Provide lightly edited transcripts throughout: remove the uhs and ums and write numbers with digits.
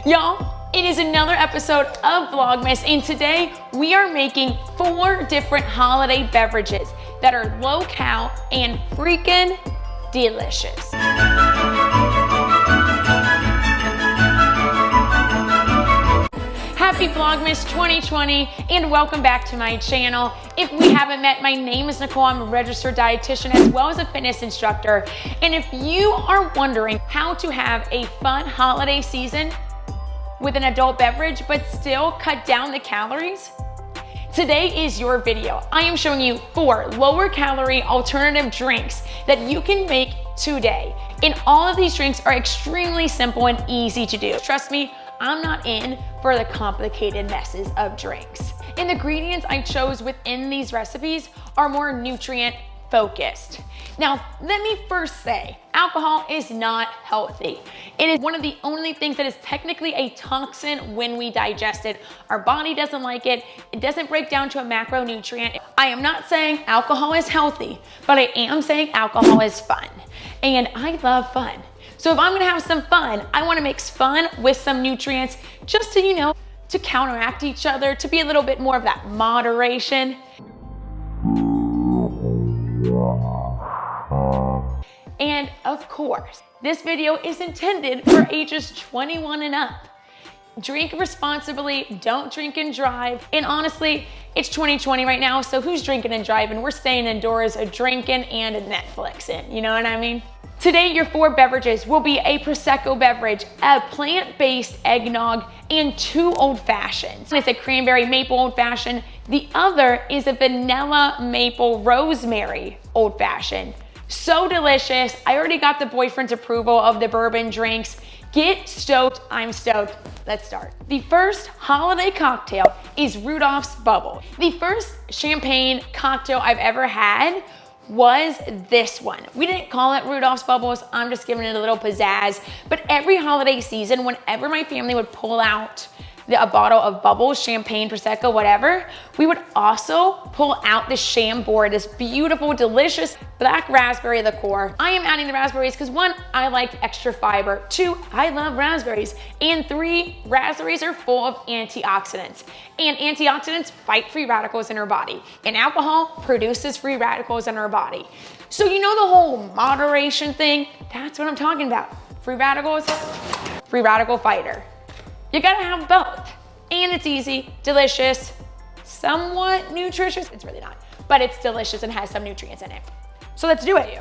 Y'all, it is another episode of Vlogmas, and today we are making 4 different holiday beverages that are low-cal and freaking delicious. Happy Vlogmas 2020 and welcome back to my channel. If we haven't met, my name is Nicole. I'm a registered dietitian as well as a fitness instructor. And if you are wondering how to have a fun holiday season with an adult beverage but still cut down the calories, today is your video. I am showing you 4 lower calorie alternative drinks that you can make today. And all of these drinks are extremely simple and easy to do. Trust me, I'm not in for the complicated messes of drinks. And the ingredients I chose within these recipes are more nutrient focused. Now, let me first say, alcohol is not healthy. It is one of the only things that is technically a toxin when we digest it. Our body doesn't like it. It doesn't break down to a macronutrient. I am not saying alcohol is healthy, but I am saying alcohol is fun. And I love fun. So if I'm gonna have some fun, I wanna mix fun with some nutrients just to, to counteract each other, to be a little bit more of that moderation. And of course, this video is intended for ages 21 and up. Drink responsibly, don't drink and drive. And honestly, it's 2020 right now, so who's drinking and driving? We're staying indoors, drinking and Netflixing, you know what I mean? Today, your 4 beverages will be a Prosecco beverage, a plant-based eggnog, and 2 old fashions. It's a cranberry maple old fashioned. The other is a vanilla maple rosemary old fashioned. So delicious. I already got the boyfriend's approval of the bourbon drinks. Get stoked, I'm stoked. Let's start. The first holiday cocktail is Rudolphs Bubbles. The first champagne cocktail I've ever had was this one. We didn't call it Rudolph's Bubbles, I'm just giving it a little pizzazz. But every holiday season, whenever my family would pull out a bottle of bubbles, champagne, Prosecco, whatever, we would also pull out the Chambord, this beautiful, delicious black raspberry liqueur. I am adding the raspberries because 1, I like extra fiber. 2, I love raspberries. And 3, raspberries are full of antioxidants. And antioxidants fight free radicals in our body. And alcohol produces free radicals in our body. So the whole moderation thing, that's what I'm talking about. Free radicals, free radical fighter. You gotta have both. And it's easy, delicious, somewhat nutritious. It's really not, but it's delicious and has some nutrients in it. So let's do it.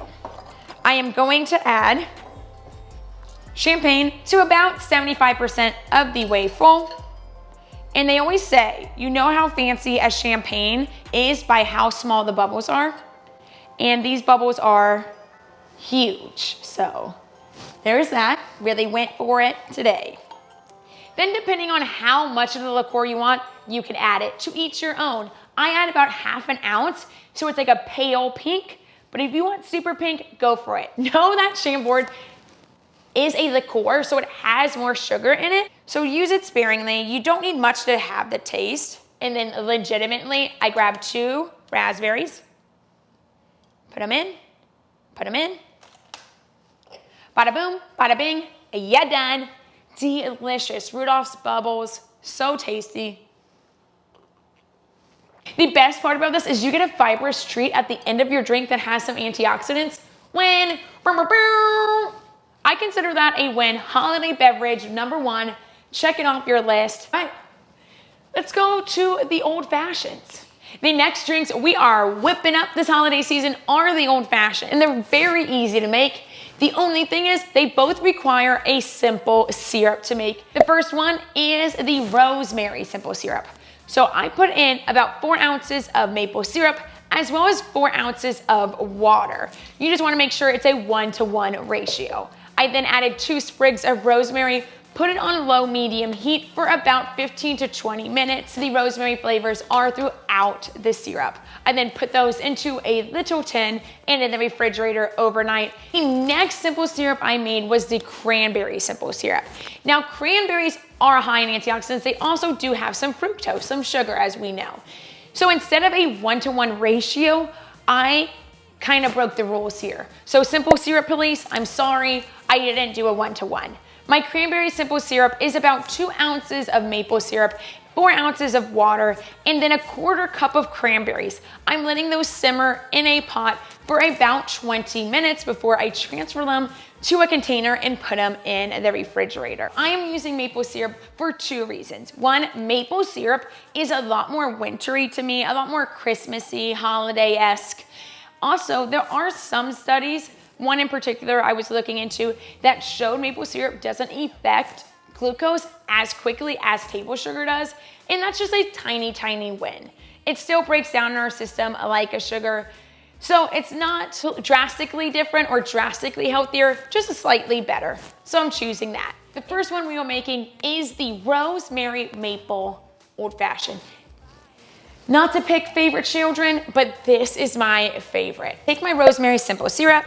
I am going to add champagne to about 75% of the way full. And they always say, you know how fancy a champagne is by how small the bubbles are? And these bubbles are huge. So there's that, really went for it today. Then depending on how much of the liqueur you want, you can add it. To each your own. I add about ½ an ounce, so it's like a pale pink. But if you want super pink, go for it. Know that Chambord is a liqueur, so it has more sugar in it. So use it sparingly. You don't need much to have the taste. And then legitimately, I grab 2 raspberries. Put them in. Put them in. Bada boom, bada bing, yeah done. Delicious. Rudolph's Bubbles, so tasty. The best part about this is you get a fibrous treat at the end of your drink that has some antioxidants. Win. I consider that a win. Holiday beverage number 1. Check it off your list. All right, let's go to the old fashions. The next drinks we are whipping up this holiday season are the old fashioned, and they're very easy to make. The only thing is they both require a simple syrup to make. The first one is the rosemary simple syrup. So I put in about 4 ounces of maple syrup as well as 4 ounces of water. You just want to make sure it's a 1-to-1 ratio. I then added 2 sprigs of rosemary, put it on low-medium heat for about 15 to 20 minutes. The rosemary flavors are throughout the syrup. I then put those into a little tin and in the refrigerator overnight. The next simple syrup I made was the cranberry simple syrup. Now, cranberries are high in antioxidants. They also do have some fructose, some sugar, as we know. So instead of a 1-to-1 ratio, I kind of broke the rules here. So simple syrup police, I'm sorry, I didn't do a 1-to-1. My cranberry simple syrup is about 2 ounces of maple syrup, 4 ounces of water, and then a 1/4 cup of cranberries. I'm letting those simmer in a pot for about 20 minutes before I transfer them to a container and put them in the refrigerator. I am using maple syrup for 2 reasons. One, maple syrup is a lot more wintry to me, a lot more Christmassy, holiday-esque. Also, there are some studies, one in particular I was looking into, that showed maple syrup doesn't affect glucose as quickly as table sugar does, and that's just a tiny, tiny win. It still breaks down in our system like a sugar, so it's not drastically different or drastically healthier, just slightly better. So I'm choosing that. The first one we are making is the rosemary maple old fashioned. Not to pick favorite children, but this is my favorite. Take my rosemary simple syrup.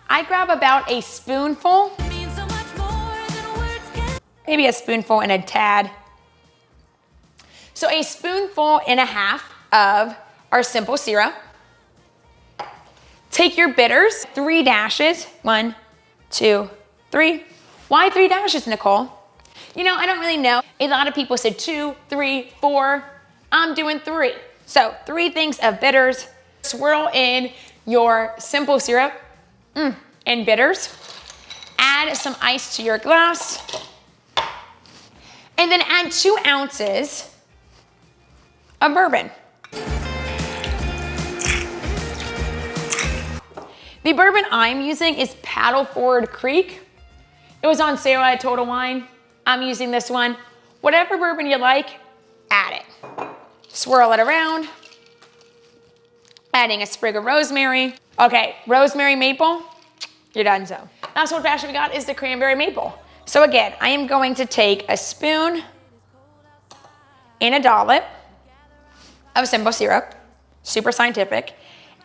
I grab about a spoonful, maybe a spoonful and a tad. So a spoonful and a half of our simple syrup. Take your bitters, 3 dashes, 1, 2, 3. Why 3 dashes, Nicole? You know, I don't really know. A lot of people said 2, 3, 4. I'm doing 3. So 3 things of bitters. Swirl in your simple syrup and bitters. Add some ice to your glass. And then add 2 ounces of bourbon. The bourbon I'm using is Paddleford Creek. It was on sale at Total Wine. I'm using this one. Whatever bourbon you like, add it. Swirl it around. Adding a sprig of rosemary. Okay, rosemary maple, you're done so. Last old fashioned we got is the cranberry maple. So again, I am going to take a spoon and a dollop of simple syrup, super scientific,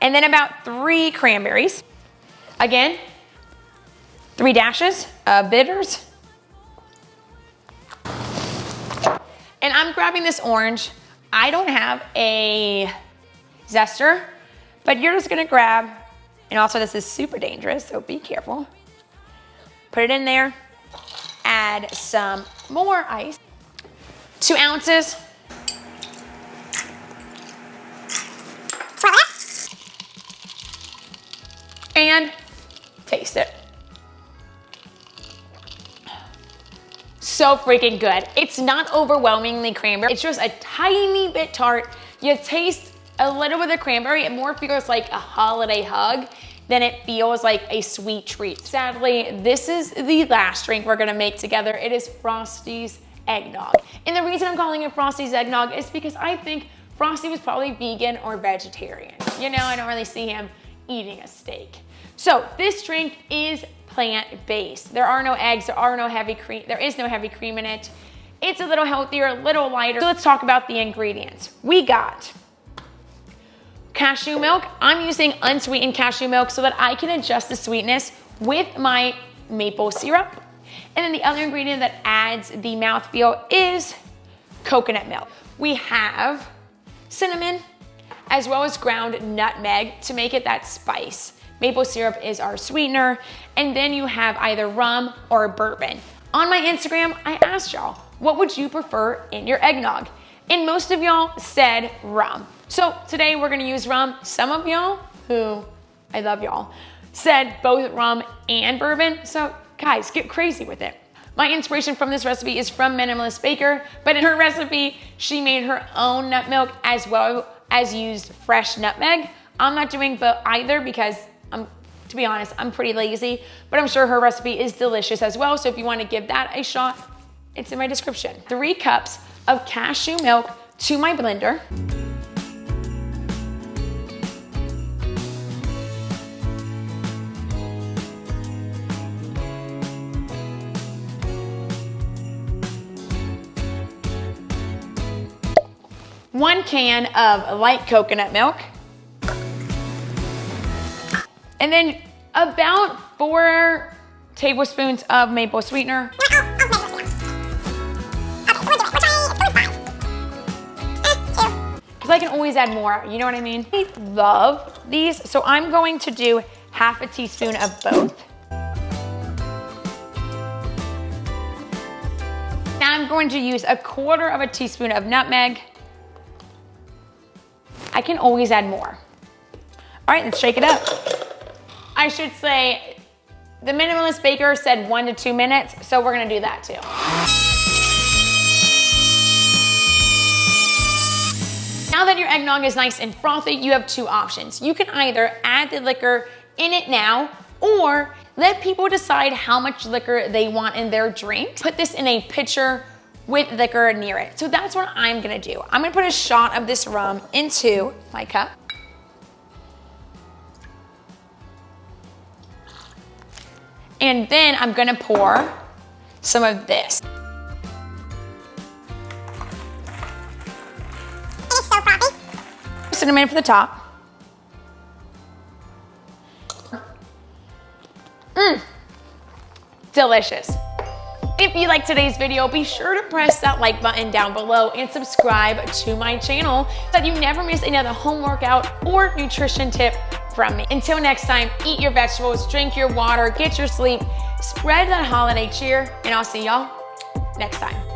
and then about 3 cranberries. Again, 3 dashes of bitters. And I'm grabbing this orange. I don't have a zester, but you're just gonna grab, and also this is super dangerous, so be careful. Put it in there, add some more ice, 2 ounces. And taste it. So freaking good. It's not overwhelmingly cranberry. It's just a tiny bit tart. You taste a little bit of cranberry. It more feels like a holiday hug than it feels like a sweet treat. Sadly, this is the last drink we're gonna make together. It is Frostys Egg Dog. And the reason I'm calling it Frostys Egg Dog is because I think Frosty was probably vegan or vegetarian. You know, I don't really see him eating a steak. So this drink is plant-based. There are no eggs, there is no heavy cream in it. It's a little healthier, a little lighter. So let's talk about the ingredients. We got cashew milk. I'm using unsweetened cashew milk so that I can adjust the sweetness with my maple syrup. And then the other ingredient that adds the mouthfeel is coconut milk. We have cinnamon as well as ground nutmeg to make it that spice. Maple syrup is our sweetener, and then you have either rum or bourbon. On my Instagram, I asked y'all, what would you prefer in your eggnog? And most of y'all said rum. So today we're gonna use rum. Some of y'all, who I love y'all, said both rum and bourbon. So guys, get crazy with it. My inspiration from this recipe is from Minimalist Baker, but in her recipe, she made her own nut milk as well as used fresh nutmeg. I'm not doing either because to be honest, I'm pretty lazy, but I'm sure her recipe is delicious as well. So if you want to give that a shot, it's in my description. 3 cups of cashew milk to my blender. One can of light coconut milk. And then about 4 tablespoons of maple sweetener. Because I can always add more, you know what I mean? I love these, so I'm going to do half a teaspoon of both. I'm going to use 1/4 teaspoon of nutmeg. I can always add more. All right, let's shake it up. I should say, the minimalist baker said 1 to 2 minutes, so we're gonna do that too. Now that your eggnog is nice and frothy, you have 2 options. You can either add the liquor in it now, or let people decide how much liquor they want in their drink. Put this in a pitcher with liquor near it. So that's what I'm gonna do. I'm gonna put a shot of this rum into my cup. And then I'm gonna pour some of this. It's so frothy. Cinnamon for the top. Delicious. If you liked today's video, be sure to press that like button down below and subscribe to my channel so that you never miss another home workout or nutrition tip from me. Until next time, eat your vegetables, drink your water, get your sleep, spread that holiday cheer, and I'll see y'all next time.